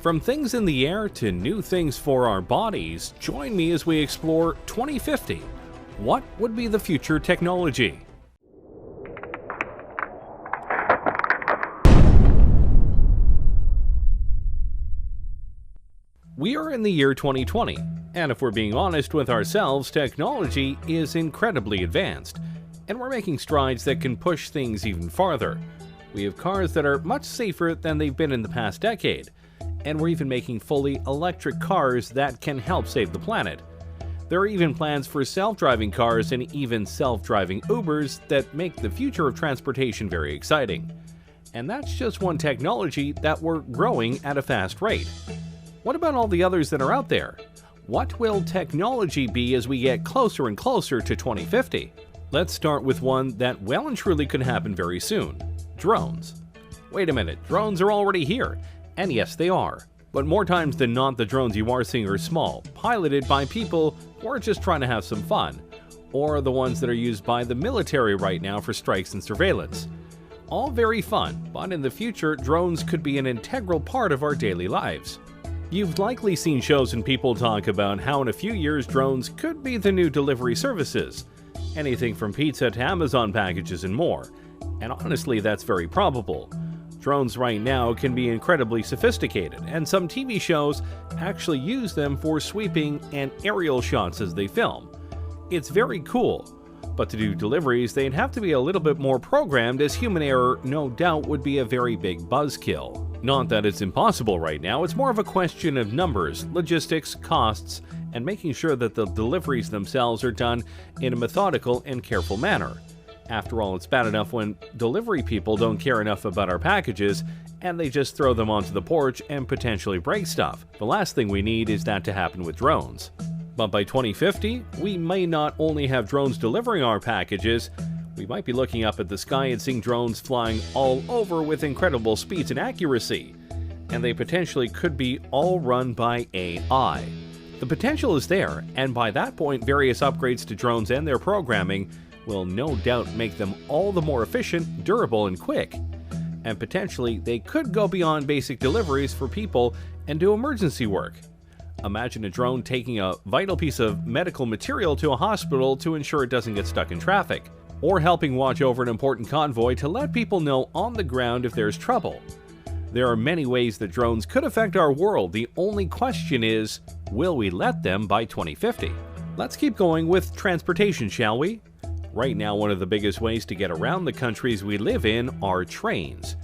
From things in the air to new things for our bodies, join me as we explore 2050. What would be the future technology? We are in the year 2020, and if we're being honest with ourselves, technology is incredibly advanced, and we're making strides that can push things even farther. We have cars that are much safer than they've been in the past decade, and we're even making fully electric cars that can help save the planet. There are even plans for self-driving cars and even self-driving Ubers that make the future of transportation very exciting. And that's just one technology that we're growing at a fast rate. What about all the others that are out there? What will technology be as we get closer and closer to 2050? Let's start with one that well and truly could happen very soon: drones. Wait a minute, drones are already here. And yes, they are. But more times than not, the drones you are seeing are small, piloted by people who are just trying to have some fun, or the ones that are used by the military right now for strikes and surveillance. All very fun, but in the future, drones could be an integral part of our daily lives. You've likely seen shows and people talk about how in a few years drones could be the new delivery services. Anything from pizza to Amazon packages and more. And honestly, that's very probable. Drones right now can be incredibly sophisticated, and some TV shows actually use them for sweeping and aerial shots as they film. It's very cool, but to do deliveries, they'd have to be a little bit more programmed, as human error no doubt would be a very big buzzkill. Not that it's impossible right now, it's more of a question of numbers, logistics, costs, and making sure that the deliveries themselves are done in a methodical and careful manner. After all, it's bad enough when delivery people don't care enough about our packages and they just throw them onto the porch and potentially break stuff. The last thing we need is that to happen with drones. But by 2050, we may not only have drones delivering our packages, we might be looking up at the sky and seeing drones flying all over with incredible speeds and accuracy. And they potentially could be all run by AI. The potential is there, and by that point, various upgrades to drones and their programming will no doubt make them all the more efficient, durable, and quick. And potentially, they could go beyond basic deliveries for people and do emergency work. Imagine a drone taking a vital piece of medical material to a hospital to ensure it doesn't get stuck in traffic, or helping watch over an important convoy to let people know on the ground if there's trouble. There are many ways that drones could affect our world. The only question is, will we let them by 2050? Let's keep going with transportation, shall we? Right now, one of the biggest ways to get around the countries we live in are trains.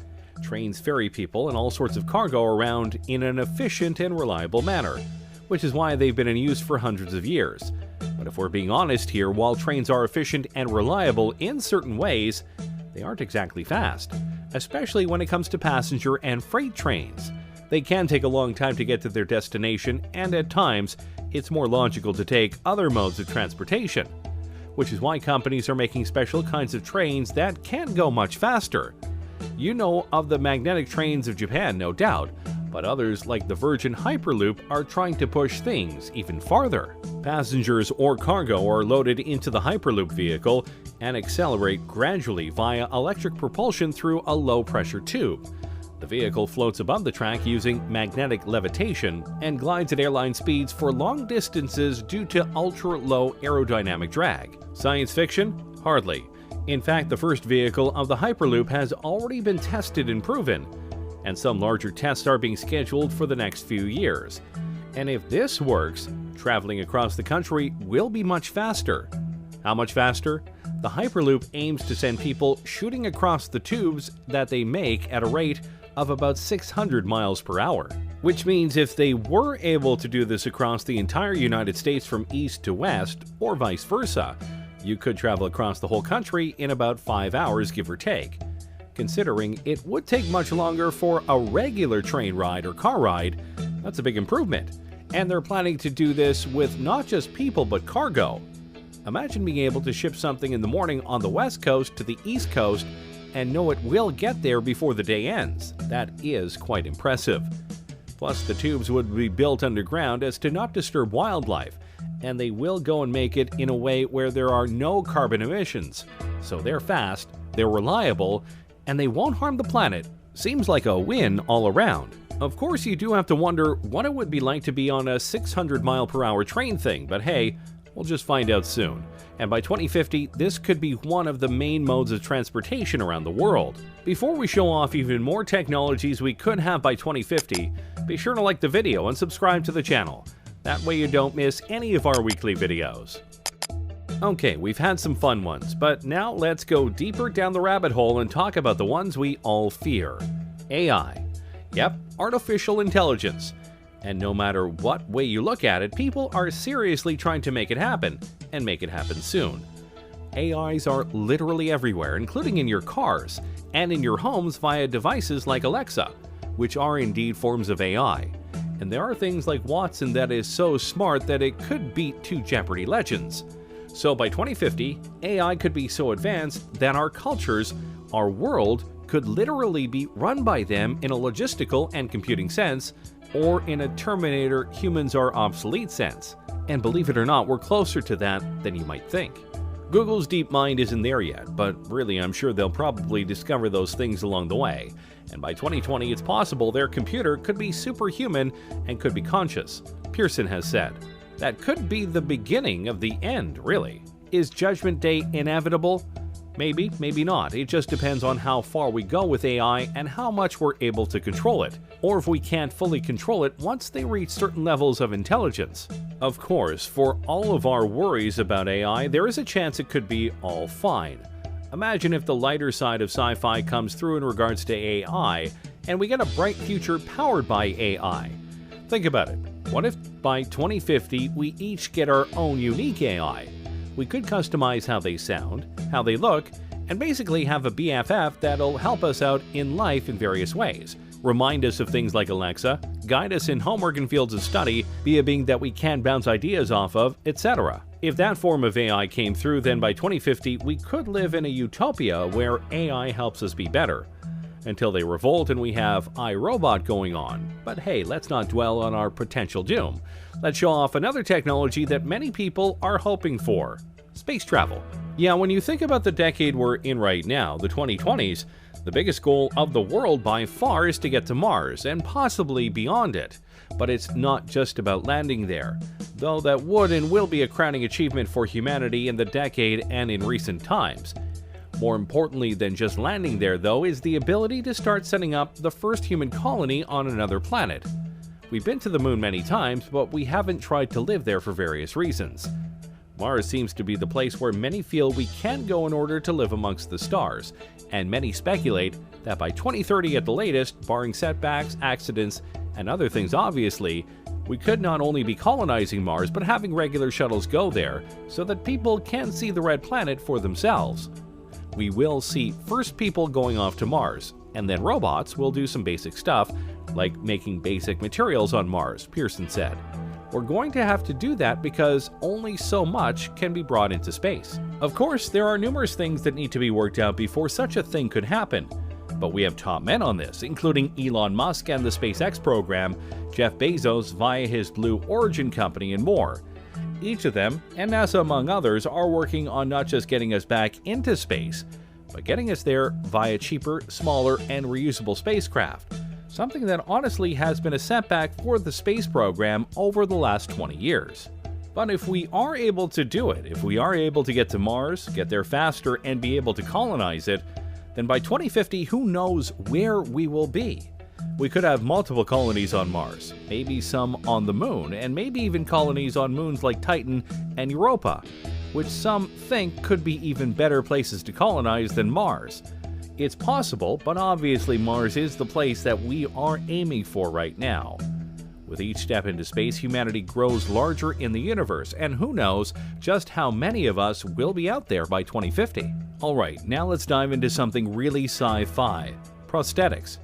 Trains ferry people and all sorts of cargo around in an efficient and reliable manner, which is why they've been in use for hundreds of years. But if we're being honest here, while trains are efficient and reliable in certain ways, they aren't exactly fast, especially when it comes to passenger and freight trains. They can take a long time to get to their destination, and at times, it's more logical to take other modes of transportation, which is why companies are making special kinds of trains that can go much faster. You know of the magnetic trains of Japan, no doubt, but others like the Virgin Hyperloop are trying to push things even farther. Passengers or cargo are loaded into the Hyperloop vehicle and accelerate gradually via electric propulsion through a low-pressure tube. The vehicle floats above the track using magnetic levitation and glides at airline speeds for long distances due to ultra-low aerodynamic drag. Science fiction? Hardly. In fact, the first vehicle of the Hyperloop has already been tested and proven, and some larger tests are being scheduled for the next few years. And if this works, traveling across the country will be much faster. How much faster? The Hyperloop aims to send people shooting across the tubes that they make at a rate of about 600 miles per hour. Which means if they were able to do this across the entire United States from east to west, or vice versa, you could travel across the whole country in about 5 hours, give or take. Considering it would take much longer for a regular train ride or car ride, that's a big improvement. And they're planning to do this with not just people but cargo. Imagine being able to ship something in the morning on the West Coast to the East Coast and know it will get there before the day ends. That is quite impressive. Plus, the tubes would be built underground as to not disturb wildlife, and they will go and make it in a way where there are no carbon emissions. So they're fast, they're reliable, and they won't harm the planet. Seems like a win all around. Of course, you do have to wonder what it would be like to be on a 600-mile-per-hour train thing, but hey, we'll just find out soon. And by 2050, this could be one of the main modes of transportation around the world. Before we show off even more technologies we could have by 2050, be sure to like the video and subscribe to the channel. That way you don't miss any of our weekly videos. Okay, we've had some fun ones, but now let's go deeper down the rabbit hole and talk about the ones we all fear. AI. Yep, artificial intelligence. And no matter what way you look at it, people are seriously trying to make it happen, and make it happen soon. AIs are literally everywhere, including in your cars, and in your homes via devices like Alexa, which are indeed forms of AI. And there are things like Watson that is so smart that it could beat two Jeopardy legends. So by 2050, AI could be so advanced that our cultures, our world, could literally be run by them in a logistical and computing sense, or in a Terminator humans are obsolete sense. And believe it or not, we're closer to that than you might think. Google's DeepMind isn't there yet, but really I'm sure they'll probably discover those things along the way. And by 2020, it's possible their computer could be superhuman and could be conscious, Pearson has said. That could be the beginning of the end, really. Is Judgment Day inevitable? Maybe, maybe not. It just depends on how far we go with AI and how much we're able to control it, or if we can't fully control it once they reach certain levels of intelligence. Of course, for all of our worries about AI, there is a chance it could be all fine. Imagine if the lighter side of sci-fi comes through in regards to AI, and we get a bright future powered by AI. Think about it. What if by 2050 we each get our own unique AI? We could customize how they sound, how they look, and basically have a BFF that'll help us out in life in various ways. Remind us of things like Alexa, guide us in homework and fields of study, be a being that we can bounce ideas off of, etc. If that form of AI came through, then by 2050 we could live in a utopia where AI helps us be better. Until they revolt and we have iRobot going on. But hey, let's not dwell on our potential doom. Let's show off another technology that many people are hoping for: space travel. Yeah, when you think about the decade we're in right now, the 2020s, the biggest goal of the world by far is to get to Mars, and possibly beyond it. But it's not just about landing there, though that would and will be a crowning achievement for humanity in the decade and in recent times. More importantly than just landing there, though, is the ability to start setting up the first human colony on another planet. We've been to the moon many times, but we haven't tried to live there for various reasons. Mars seems to be the place where many feel we can go in order to live amongst the stars, and many speculate that by 2030 at the latest, barring setbacks, accidents, and other things obviously, we could not only be colonizing Mars but having regular shuttles go there so that people can see the red planet for themselves. We will see first people going off to Mars, and then robots will do some basic stuff, like making basic materials on Mars, Pearson said. We're going to have to do that because only so much can be brought into space. Of course, there are numerous things that need to be worked out before such a thing could happen. But we have top men on this, including Elon Musk and the SpaceX program, Jeff Bezos via his Blue Origin company, and more. Each of them, and NASA among others, are working on not just getting us back into space, but getting us there via cheaper, smaller, and reusable spacecraft, something that honestly has been a setback for the space program over the last 20 years. But if we are able to do it, if we are able to get to Mars, get there faster, and be able to colonize it, then by 2050, who knows where we will be? We could have multiple colonies on Mars, maybe some on the moon, and maybe even colonies on moons like Titan and Europa, which some think could be even better places to colonize than Mars. It's possible, but obviously Mars is the place that we are aiming for right now. With each step into space, humanity grows larger in the universe, and who knows just how many of us will be out there by 2050. Alright, now let's dive into something really sci-fi: prosthetics.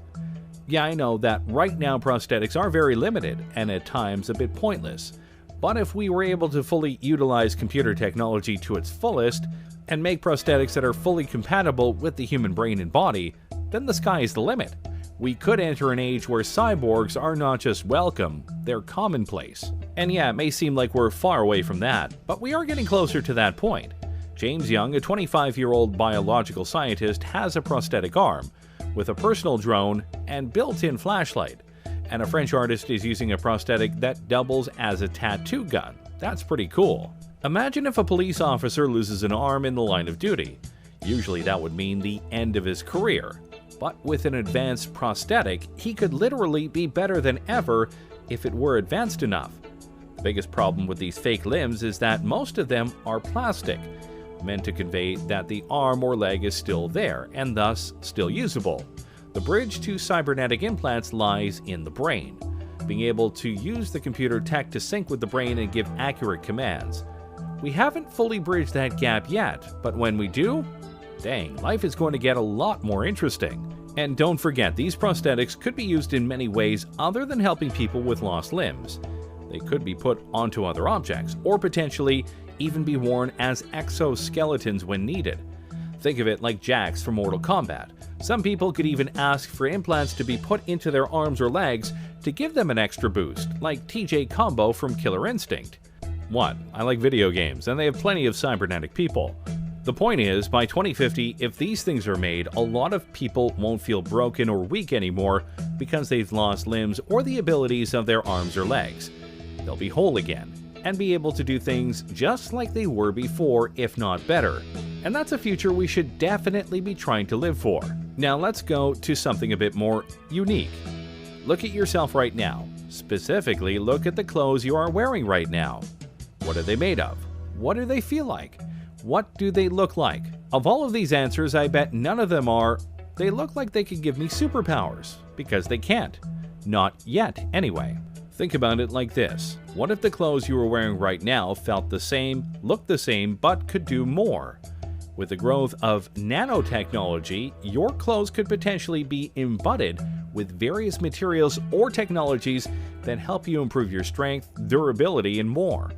Yeah, I know that right now prosthetics are very limited, and at times a bit pointless. But if we were able to fully utilize computer technology to its fullest, and make prosthetics that are fully compatible with the human brain and body, then the sky is the limit. We could enter an age where cyborgs are not just welcome, they're commonplace. And yeah, it may seem like we're far away from that, but we are getting closer to that point. James Young, a 25-year-old biological scientist, has a prosthetic arm, with a personal drone and built-in flashlight. and a French artist is using a prosthetic that doubles as a tattoo gun. That's pretty cool. Imagine if a police officer loses an arm in the line of duty. Usually that would mean the end of his career. But with an advanced prosthetic, he could literally be better than ever if it were advanced enough. The biggest problem with these fake limbs is that most of them are plastic, meant to convey that the arm or leg is still there, and thus still usable. The bridge to cybernetic implants lies in the brain, being able to use the computer tech to sync with the brain and give accurate commands. We haven't fully bridged that gap yet, but when we do, dang, life is going to get a lot more interesting. And don't forget, these prosthetics could be used in many ways other than helping people with lost limbs. They could be put onto other objects, or potentially even be worn as exoskeletons when needed. Think of it like Jax from Mortal Kombat. Some people could even ask for implants to be put into their arms or legs to give them an extra boost, like TJ Combo from Killer Instinct. 1. I like video games, and they have plenty of cybernetic people. The point is, by 2050, if these things are made, a lot of people won't feel broken or weak anymore because they've lost limbs or the abilities of their arms or legs. They'll be whole again, and be able to do things just like they were before, if not better. And that's a future we should definitely be trying to live for. Now let's go to something a bit more unique. Look at yourself right now. Specifically, look at the clothes you are wearing right now. What are they made of? What do they feel like? What do they look like? Of all of these answers, I bet none of them are, they look like they could give me superpowers, because they can't. Not yet, anyway. Think about it like this. What if the clothes you are wearing right now felt the same, looked the same, but could do more? With the growth of nanotechnology, your clothes could potentially be embodied with various materials or technologies that help you improve your strength, durability, and more.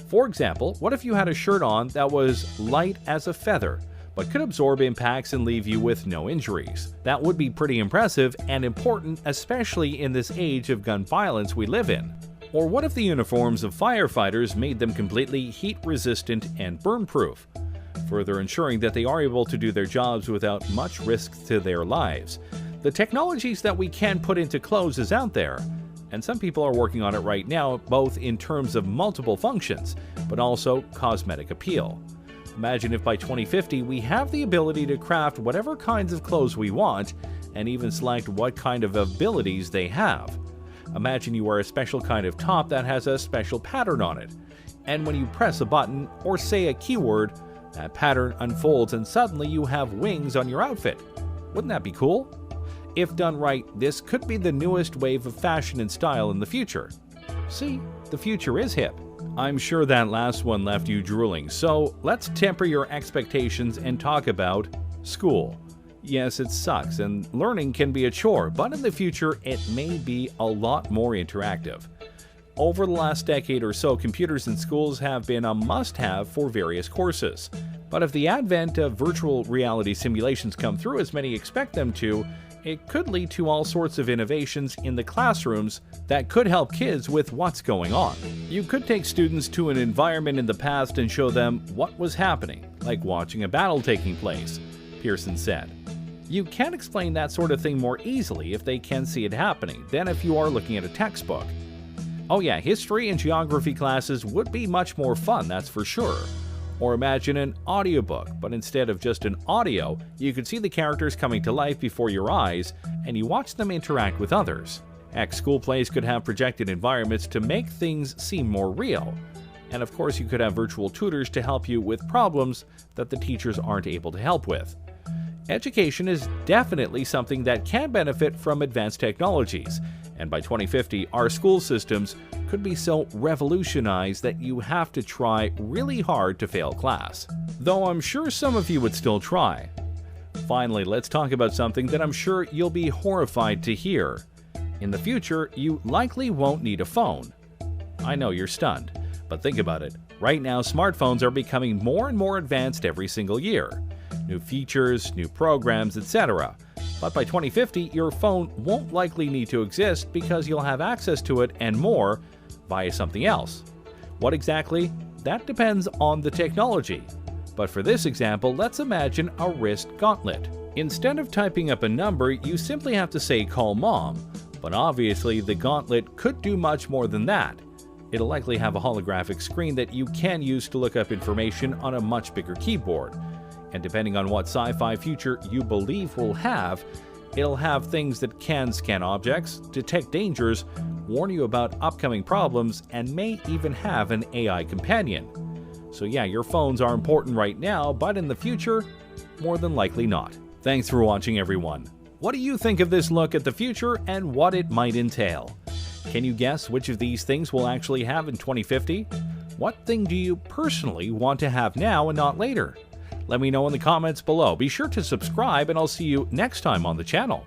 For example, what if you had a shirt on that was light as a feather, but could absorb impacts and leave you with no injuries? That would be pretty impressive and important, especially in this age of gun violence we live in. Or what if the uniforms of firefighters made them completely heat-resistant and burn-proof, further ensuring that they are able to do their jobs without much risk to their lives? The technologies that we can put into clothes is out there, and some people are working on it right now, both in terms of multiple functions, but also cosmetic appeal. Imagine if by 2050 we have the ability to craft whatever kinds of clothes we want, and even select what kind of abilities they have. Imagine you wear a special kind of top that has a special pattern on it, and when you press a button or say a keyword, that pattern unfolds and suddenly you have wings on your outfit. Wouldn't that be cool? If done right, this could be the newest wave of fashion and style in the future. See, the future is hip. I'm sure that last one left you drooling, so let's temper your expectations and talk about school. Yes, it sucks, and learning can be a chore, but in the future it may be a lot more interactive. Over the last decade or so, computers in schools have been a must-have for various courses. But if the advent of virtual reality simulations come through as many expect them to, it could lead to all sorts of innovations in the classrooms that could help kids with what's going on. You could take students to an environment in the past and show them what was happening, like watching a battle taking place, Pearson said. You can explain that sort of thing more easily if they can see it happening than if you are looking at a textbook. Oh yeah, history and geography classes would be much more fun, that's for sure. Or imagine an audiobook, but instead of just an audio, you could see the characters coming to life before your eyes, and you watch them interact with others. Heck, school plays could have projected environments to make things seem more real. And of course, you could have virtual tutors to help you with problems that the teachers aren't able to help with. Education is definitely something that can benefit from advanced technologies, and by 2050, our school systems could be so revolutionized that you have to try really hard to fail class. Though I'm sure some of you would still try. Finally, let's talk about something that I'm sure you'll be horrified to hear. In the future, you likely won't need a phone. I know you're stunned, but think about it. Right now, smartphones are becoming more and more advanced every single year. New features, new programs, etc. But by 2050, your phone won't likely need to exist because you'll have access to it and more via something else. What exactly? That depends on the technology. But for this example, let's imagine a wrist gauntlet. Instead of typing up a number, you simply have to say "call mom," But obviously, the Gauntlet could do much more than that. It'll likely have a holographic screen that you can use to look up information on a much bigger keyboard. And depending on what sci-fi future you believe will have, it'll have things that can scan objects, detect dangers, warn you about upcoming problems, and may even have an AI companion. So yeah, your phones are important right now, but in the future, more than likely not. Thanks for watching, everyone. What do you think of this look at the future and what it might entail? Can you guess which of these things we'll actually have in 2050? What thing do you personally want to have now and not later? Let me know in the comments below. Be sure to subscribe, and I'll see you next time on the channel.